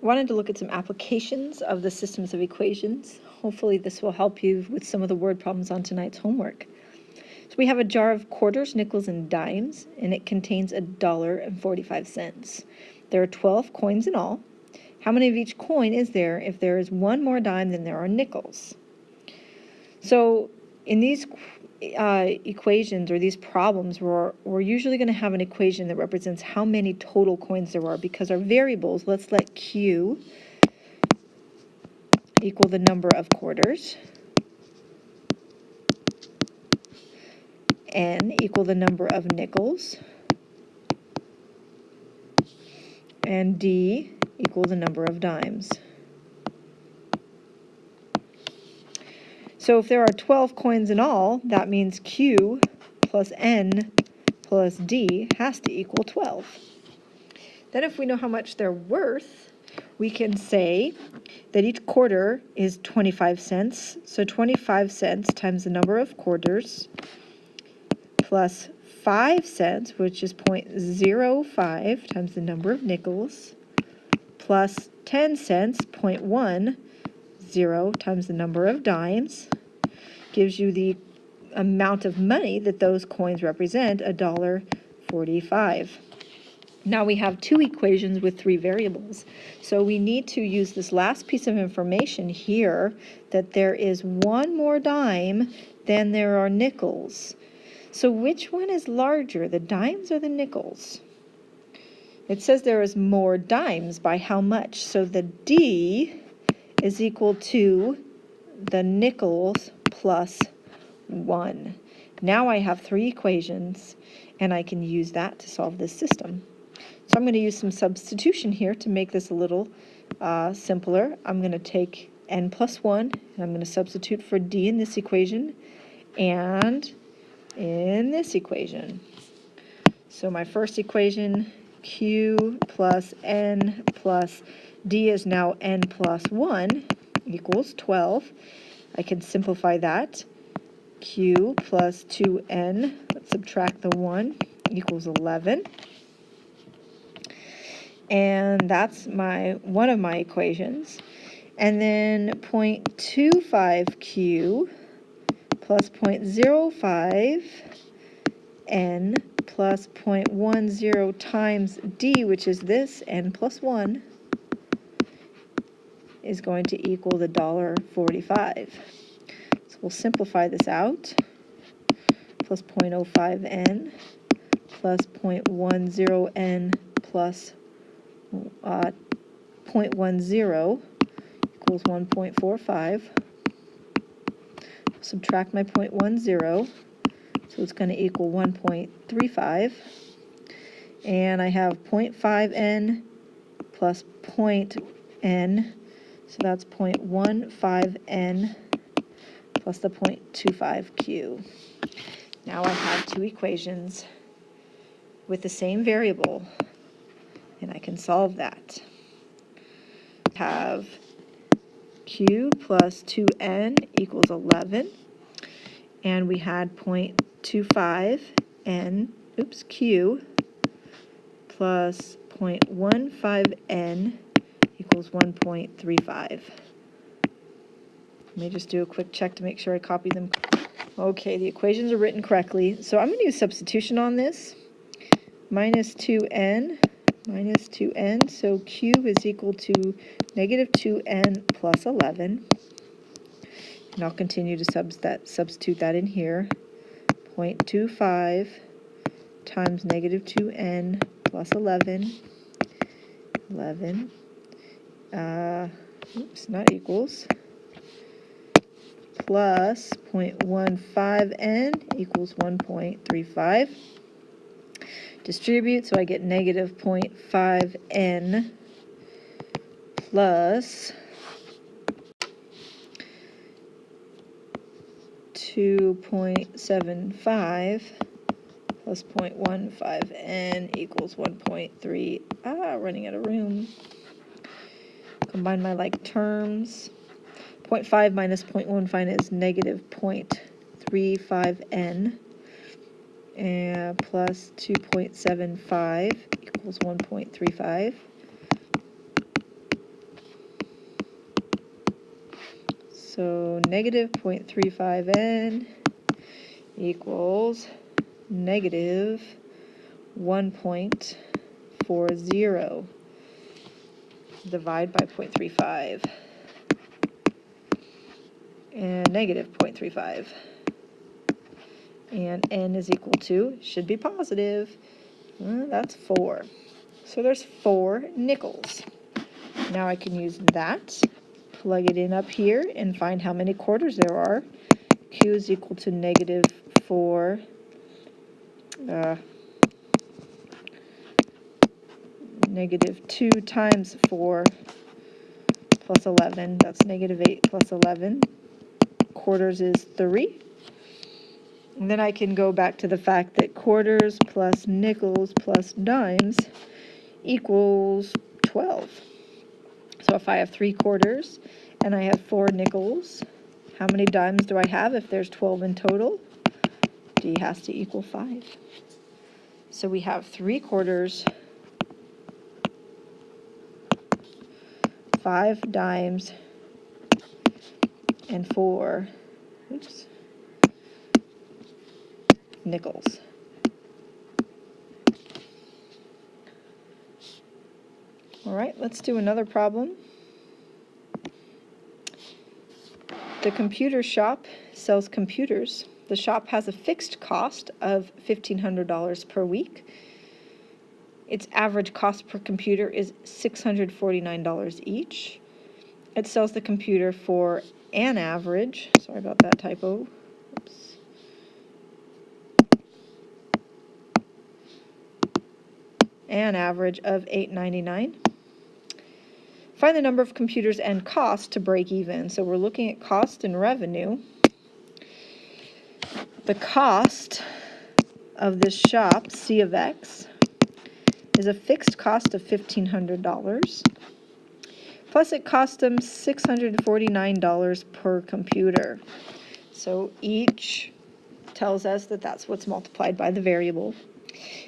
wanted to look at some applications of the systems of equations. Hopefully this will help you with some of the word problems on tonight's homework. So we have a jar of quarters, nickels, and dimes, and it contains $1.45. There are 12 coins in all. How many of each coin is there if there is one more dime than there are nickels? So in these equations or these problems, we're usually going to have an equation that represents how many total coins there are, because our variables, let's let Q equal the number of quarters, N equal the number of nickels, and D equal the number of dimes. So if there are 12 coins in all, that means Q plus N plus D has to equal 12. Then if we know how much they're worth, we can say that each quarter is 25 cents. So 25 cents times the number of quarters plus 5 cents, which is 0.05 times the number of nickels, plus 10 cents, 0.10 times the number of dimes, gives you the amount of money that those coins represent, $1.45. Now we have two equations with three variables. So we need to use this last piece of information here, that there is one more dime than there are nickels. So which one is larger, the dimes or the nickels? It says there is more dimes. By how much? So the D is equal to the nickels plus 1. Now I have three equations, and I can use that to solve this system. So I'm going to use some substitution here to make this a little simpler. I'm going to take N plus 1, and I'm going to substitute for D in this equation and in this equation. So my first equation, Q plus N plus D, is now N plus 1 equals 12. I can simplify that. Q plus 2N, let's subtract the 1, equals 11. And that's one of my equations. And then 0.25Q plus 0.05N plus 0.10 times D, which is this, N plus 1, is going to equal the $1.45. So we'll simplify this out. Plus 0.05N plus 0.10N plus 0.10 equals 1.45. Subtract my 0.10, so it's going to equal 1.35. And I have 0.5N plus 0.N, so that's 0.15N plus the 0.25Q. Now I have two equations with the same variable, and I can solve that. I have Q plus 2N equals 11, and we had 0.25N, Q, plus 0.15N equals 1.35. Let me just do a quick check to make sure I copy them. Okay, the equations are written correctly. So I'm going to use substitution on this. Minus 2N, so Q is equal to negative 2N plus 11. And I'll continue to substitute that in here. 0.25 times negative 2N plus 11. Not equals. Plus 0.15N equals 1.35. Distribute, so I get negative 0.5N plus 2.75 plus 0.15N equals 1.3. Running out of room. Combine my like terms. 0.5 minus 0.15 is negative 0.35N. And plus 2.75 equals 1.35. So negative 0.35n equals negative 1.40. Divide by 0.35. And negative 0.35. And n is equal to, should be positive, that's 4. So there's 4 nickels. Now I can use that, plug it in up here, and find how many quarters there are. Q is equal to negative 4, negative 2 times 4 plus 11. That's negative 8 plus 11. Quarters is 3. And then I can go back to the fact that quarters plus nickels plus dimes equals 12. So if I have 3 quarters and I have 4 nickels, how many dimes do I have if there's 12 in total? D has to equal 5. So we have 3 quarters, 5 dimes, and 4 nickels. All right, let's do another problem. The computer shop sells computers. The shop has a fixed cost of $1,500 per week. Its average cost per computer is $649 each. It sells the computer for an average, sorry about that typo, oops, an average of $899. Find the number of computers and cost to break even. So we're looking at cost and revenue. The cost of this shop, C of X, is a fixed cost of $1,500. Plus it cost them $649 per computer. So each tells us that that's what's multiplied by the variable.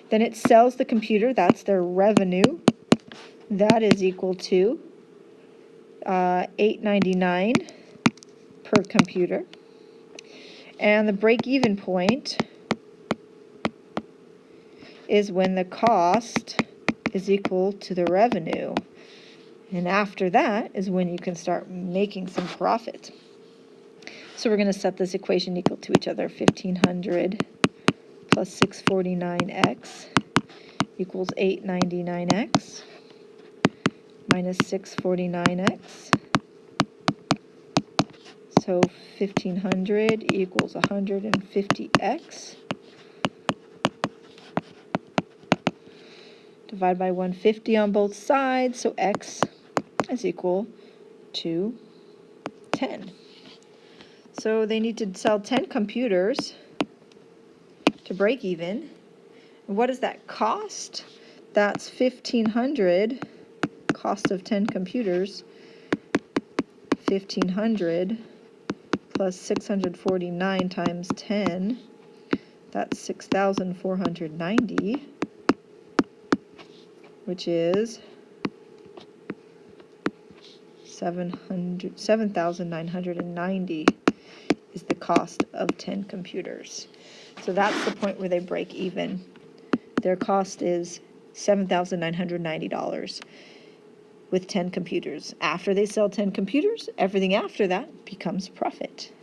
Then it sells the computer, that's their revenue. That is equal to $899 per computer. And the break-even point is when the cost is equal to the revenue. And after that is when you can start making some profit. So we're going to set this equation equal to each other. 1,500 plus 649x equals 899x minus 649x. So 1,500 equals 150x. Divide by 150 on both sides, so x is equal to 10. So they need to sell 10 computers to break even. And what does that cost? That's 1,500, cost of 10 computers, 1,500 plus 649 times 10, that's 6,490, which is 7,990 is the cost of 10 computers. So that's the point where they break even. Their cost is $7,990 with 10 computers. After they sell 10 computers, everything after that becomes profit.